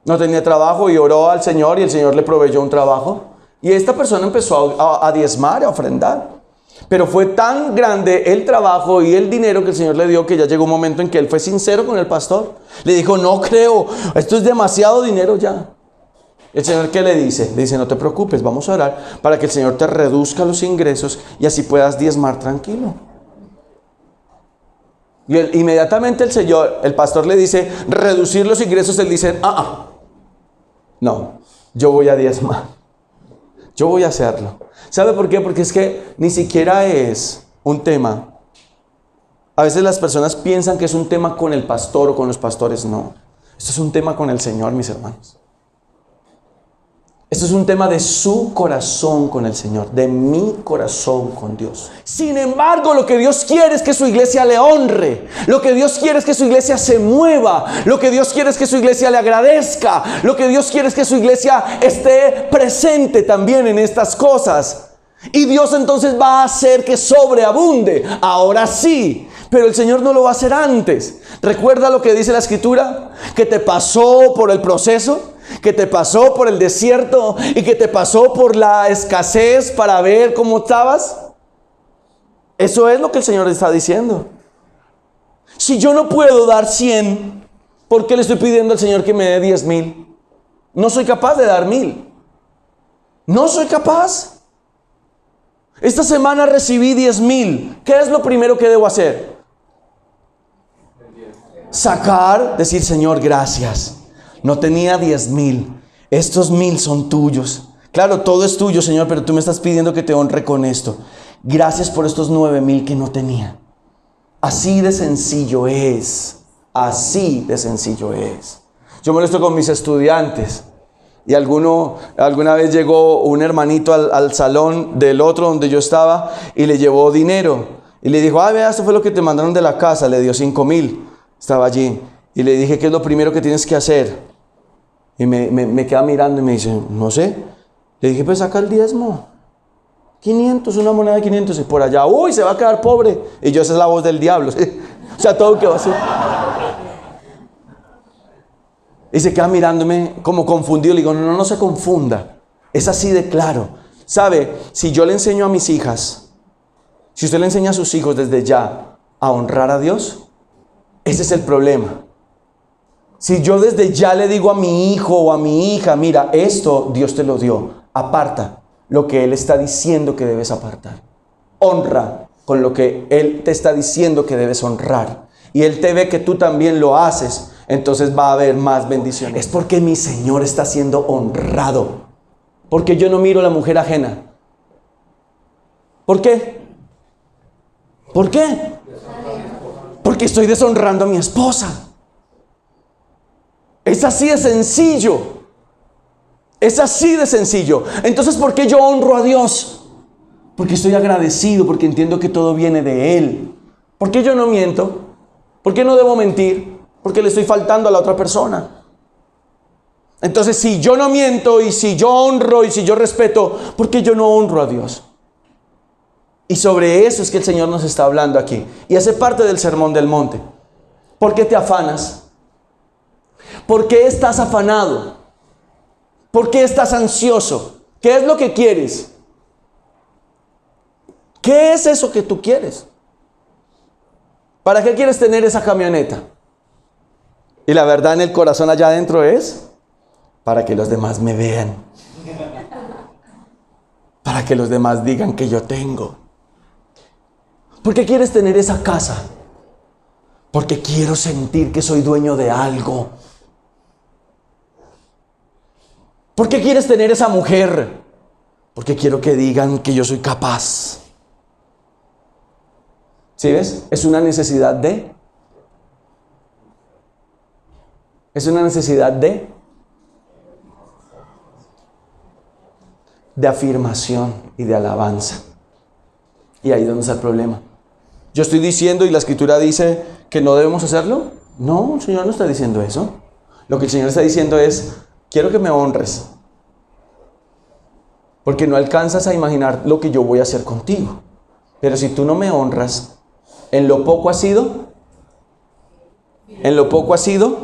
A: No tenía trabajo y oró al Señor y el Señor le proveyó un trabajo. Y esta persona empezó a diezmar, a ofrendar. Pero fue tan grande el trabajo y el dinero que el Señor le dio que ya llegó un momento en que él fue sincero con el pastor. Le dijo, no creo, esto es demasiado dinero ya. El Señor, ¿qué le dice? Le dice, no te preocupes, vamos a orar para que el Señor te reduzca los ingresos y así puedas diezmar tranquilo. Y inmediatamente el pastor le dice, reducir los ingresos. Él dice, no, yo voy a diezmar. Yo voy a hacerlo. ¿Sabe por qué? Porque es que ni siquiera es un tema. A veces las personas piensan que es un tema con el pastor o con los pastores. No. Esto es un tema con el Señor, mis hermanos. Esto es un tema de su corazón con el Señor, de mi corazón con Dios. Sin embargo, lo que Dios quiere es que su iglesia le honre. Lo que Dios quiere es que su iglesia se mueva. Lo que Dios quiere es que su iglesia le agradezca. Lo que Dios quiere es que su iglesia esté presente también en estas cosas. Y Dios entonces va a hacer que sobreabunde. Ahora sí. Pero el Señor no lo va a hacer antes. ¿Recuerda lo que dice la Escritura? Que te pasó por el proceso, que te pasó por el desierto y que te pasó por la escasez para ver cómo estabas. Eso es lo que el Señor está diciendo. Si yo no puedo dar 100, ¿por qué le estoy pidiendo al Señor que me dé 10,000? No soy capaz de dar 1,000. No soy capaz. Esta semana recibí 10,000. ¿Qué es lo primero que debo hacer? Sacar, decir, Señor, gracias. No tenía 10,000. Estos 1,000 son tuyos. Claro, todo es tuyo, Señor, pero tú me estás pidiendo que te honre con esto. Gracias por estos 9,000 que no tenía. Así de sencillo es. Así de sencillo es. Yo molesto con mis estudiantes. Y alguna vez llegó un hermanito al salón del otro donde yo estaba y le llevó dinero. Y le dijo, vea, esto fue lo que te mandaron de la casa. Le dio 5,000. Estaba allí. Y le dije, ¿qué es lo primero que tienes que hacer? Y me queda mirando y me dice, no sé. Le dije, pues saca el diezmo. 500, una moneda de 500. Y por allá, uy, se va a quedar pobre. Y yo, esa es la voz del diablo. O sea, todo que va a hacer. Y se queda mirándome como confundido. Le digo, no se confunda. Es así de claro. ¿Sabe? Si yo le enseño a mis hijas, si usted le enseña a sus hijos desde ya a honrar a Dios, ese es el problema. Si yo desde ya le digo a mi hijo o a mi hija, mira, esto Dios te lo dio, aparta lo que Él está diciendo que debes apartar. Honra con lo que Él te está diciendo que debes honrar. Y Él te ve que tú también lo haces, entonces va a haber más bendiciones. Es porque mi Señor está siendo honrado. Porque yo no miro a la mujer ajena. ¿Por qué? ¿Por qué? Porque estoy deshonrando a mi esposa. Es así de sencillo. Es así de sencillo. Entonces, ¿por qué yo honro a Dios? Porque estoy agradecido, porque entiendo que todo viene de Él. ¿Por qué yo no miento? ¿Por qué no debo mentir? Porque le estoy faltando a la otra persona. Entonces, si yo no miento y si yo honro y si yo respeto, ¿por qué yo no honro a Dios? Y sobre eso es que el Señor nos está hablando aquí. Y hace parte del Sermón del Monte. ¿Por qué te afanas? ¿Por qué estás afanado? ¿Por qué estás ansioso? ¿Qué es lo que quieres? ¿Qué es eso que tú quieres? ¿Para qué quieres tener esa camioneta? Y la verdad en el corazón allá adentro es para que los demás me vean. Para que los demás digan que yo tengo. ¿Por qué quieres tener esa casa? Porque quiero sentir que soy dueño de algo. ¿Por qué quieres tener esa mujer? Porque quiero que digan que yo soy capaz. ¿Sí ves? Es una necesidad de... Es una necesidad de afirmación y de alabanza. Y ahí es donde está el problema. Yo estoy diciendo y la Escritura dice que no debemos hacerlo. No, el Señor no está diciendo eso. Lo que el Señor está diciendo es, quiero que me honres. Porque no alcanzas a imaginar lo que yo voy a hacer contigo. Pero si tú no me honras, ¿en lo poco has sido? ¿En lo poco has sido?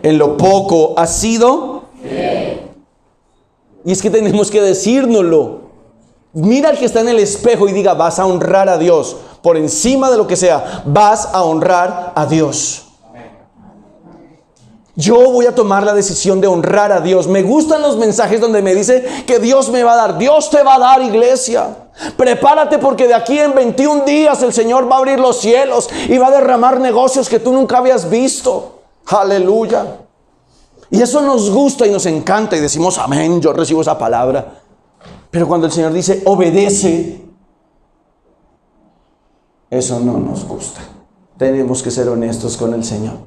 A: ¿En lo poco has sido? Y es que tenemos que decírnoslo. Mira al que está en el espejo y diga, vas a honrar a Dios. Por encima de lo que sea, vas a honrar a Dios. Yo voy a tomar la decisión de honrar a Dios. Me gustan los mensajes donde me dice que Dios me va a dar. Dios te va a dar, iglesia. Prepárate porque de aquí en 21 días el Señor va a abrir los cielos y va a derramar negocios que tú nunca habías visto. Aleluya. Y eso nos gusta y nos encanta y decimos amén, yo recibo esa palabra. Pero cuando el Señor dice obedece, eso no nos gusta. Tenemos que ser honestos con el Señor.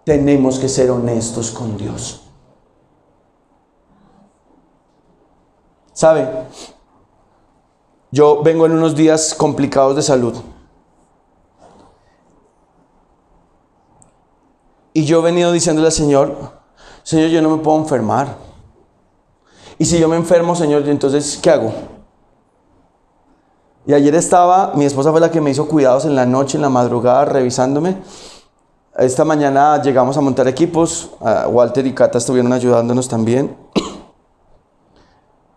A: Tenemos que ser honestos con Dios. ¿Sabe? Yo vengo en unos días complicados de salud. Y yo he venido diciéndole al Señor, Señor, yo no me puedo enfermar. Y si yo me enfermo, Señor, entonces, ¿qué hago? Y ayer mi esposa fue la que me hizo cuidados en la noche, en la madrugada, revisándome. Esta mañana llegamos a montar equipos. Walter y Cata estuvieron ayudándonos también.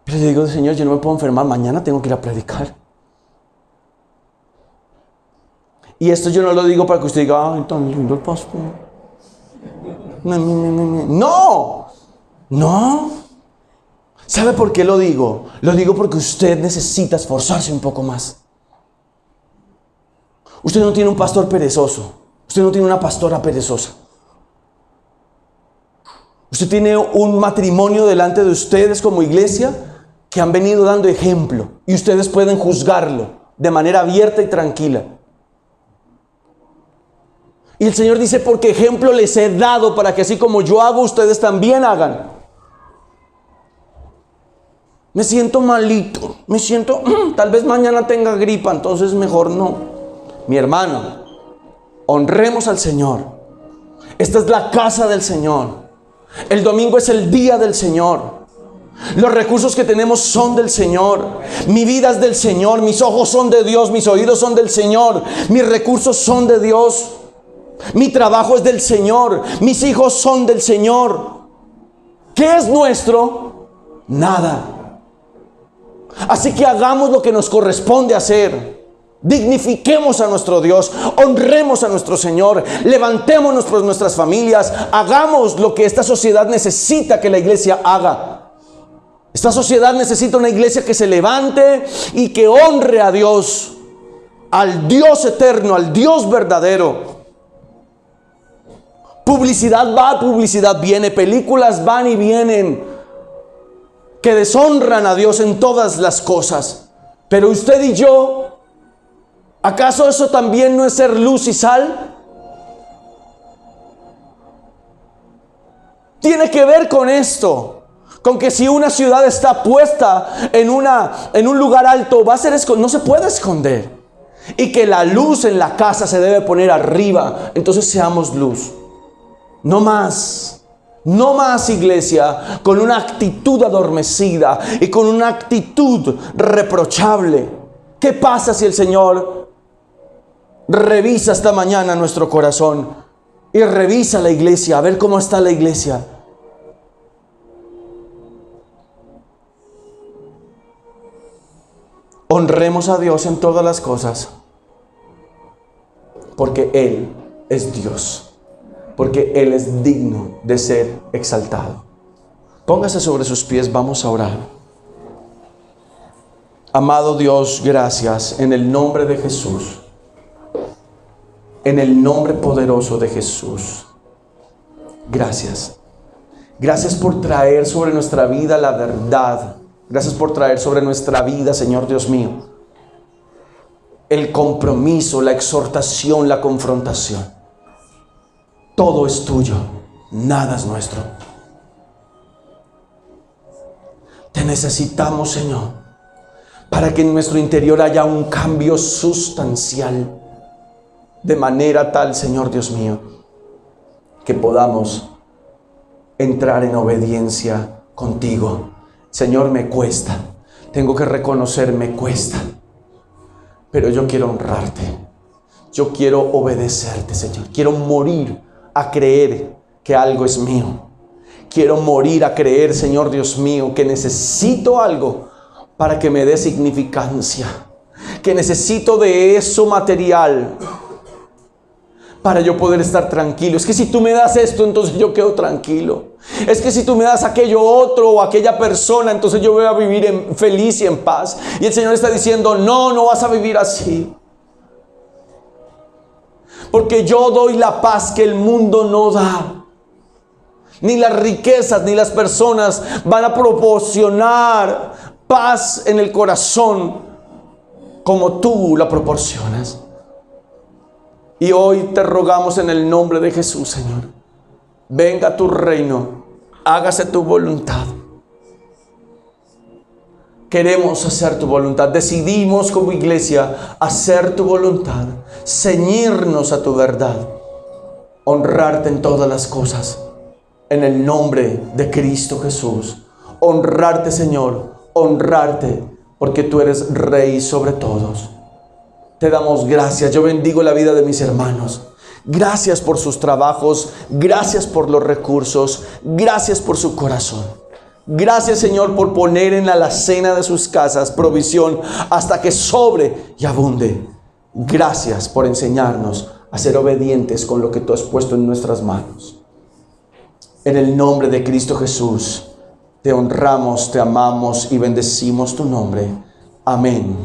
A: Pero le digo, Señor, yo no me puedo enfermar. Mañana tengo que ir a predicar. Y esto yo no lo digo para que usted diga, ay, tan lindo el pastor. No, no. ¿Sabe por qué lo digo? Lo digo porque usted necesita esforzarse un poco más. Usted no tiene un pastor perezoso. Usted no tiene una pastora perezosa. Usted tiene un matrimonio delante de ustedes como iglesia que han venido dando ejemplo y ustedes pueden juzgarlo de manera abierta y tranquila. Y el Señor dice, porque ejemplo les he dado para que así como yo hago, ustedes también hagan. Me siento malito, me siento, tal vez mañana tenga gripa, entonces mejor no. Mi hermano, honremos al Señor. Esta es la casa del Señor. El domingo es el día del Señor. Los recursos que tenemos son del Señor. Mi vida es del Señor. Mis ojos son de Dios. Mis oídos son del Señor. Mis recursos son de Dios. Mi trabajo es del Señor. Mis hijos son del Señor. ¿Qué es nuestro? Nada. Así que hagamos lo que nos corresponde hacer. Dignifiquemos a nuestro Dios, honremos a nuestro Señor, levantémonos por nuestras familias, hagamos lo que esta sociedad necesita que la iglesia haga. Esta sociedad necesita una iglesia que se levante y que honre a Dios, al Dios eterno, al Dios verdadero. Publicidad va, publicidad viene, películas van y vienen que deshonran a Dios en todas las cosas. Pero usted y yo ¿Acaso eso también no es ser luz y sal? Tiene que ver con esto, con que si una ciudad está puesta en un lugar alto, no se puede esconder. Y que la luz en la casa se debe poner arriba. Entonces seamos luz. No más, iglesia, con una actitud adormecida y con una actitud reprochable. ¿Qué pasa si el Señor revisa esta mañana nuestro corazón y revisa la iglesia, a ver cómo está la iglesia? Honremos a Dios en todas las cosas, porque Él es Dios, porque Él es digno de ser exaltado. Póngase sobre sus pies, vamos a orar. Amado Dios, gracias en el nombre de Jesús, en el nombre poderoso de Jesús. Gracias. Gracias por traer sobre nuestra vida la verdad. Gracias por traer sobre nuestra vida, Señor Dios mío, el compromiso, la exhortación, la confrontación. Todo es tuyo, nada es nuestro. Te necesitamos, Señor, para que en nuestro interior haya un cambio sustancial, de manera tal, Señor Dios mío, que podamos entrar en obediencia contigo. Señor, me cuesta, tengo que reconocer, me cuesta, pero yo quiero honrarte, yo quiero obedecerte, Señor. Quiero morir a creer que algo es mío. Quiero morir a creer, Señor Dios mío, que necesito algo para que me dé significancia, que necesito de eso material para yo poder estar tranquilo. Es que si tú me das esto, entonces yo quedo tranquilo. Es que si tú me das aquello otro o aquella persona, entonces yo voy a vivir feliz y en paz. Y el Señor está diciendo, no vas a vivir así. Porque yo doy la paz que el mundo no da. Ni las riquezas ni las personas van a proporcionar paz en el corazón como tú la proporcionas. Y hoy te rogamos en el nombre de Jesús, Señor. Venga tu reino, hágase tu voluntad. Queremos hacer tu voluntad. Decidimos como iglesia hacer tu voluntad, ceñirnos a tu verdad, honrarte en todas las cosas. En el nombre de Cristo Jesús. Honrarte, Señor, honrarte, porque tú eres Rey sobre todos. Te damos gracias. Yo bendigo la vida de mis hermanos. Gracias por sus trabajos. Gracias por los recursos. Gracias por su corazón. Gracias, Señor, por poner en la alacena de sus casas provisión hasta que sobre y abunde. Gracias por enseñarnos a ser obedientes con lo que tú has puesto en nuestras manos. En el nombre de Cristo Jesús, te honramos, te amamos y bendecimos tu nombre. Amén.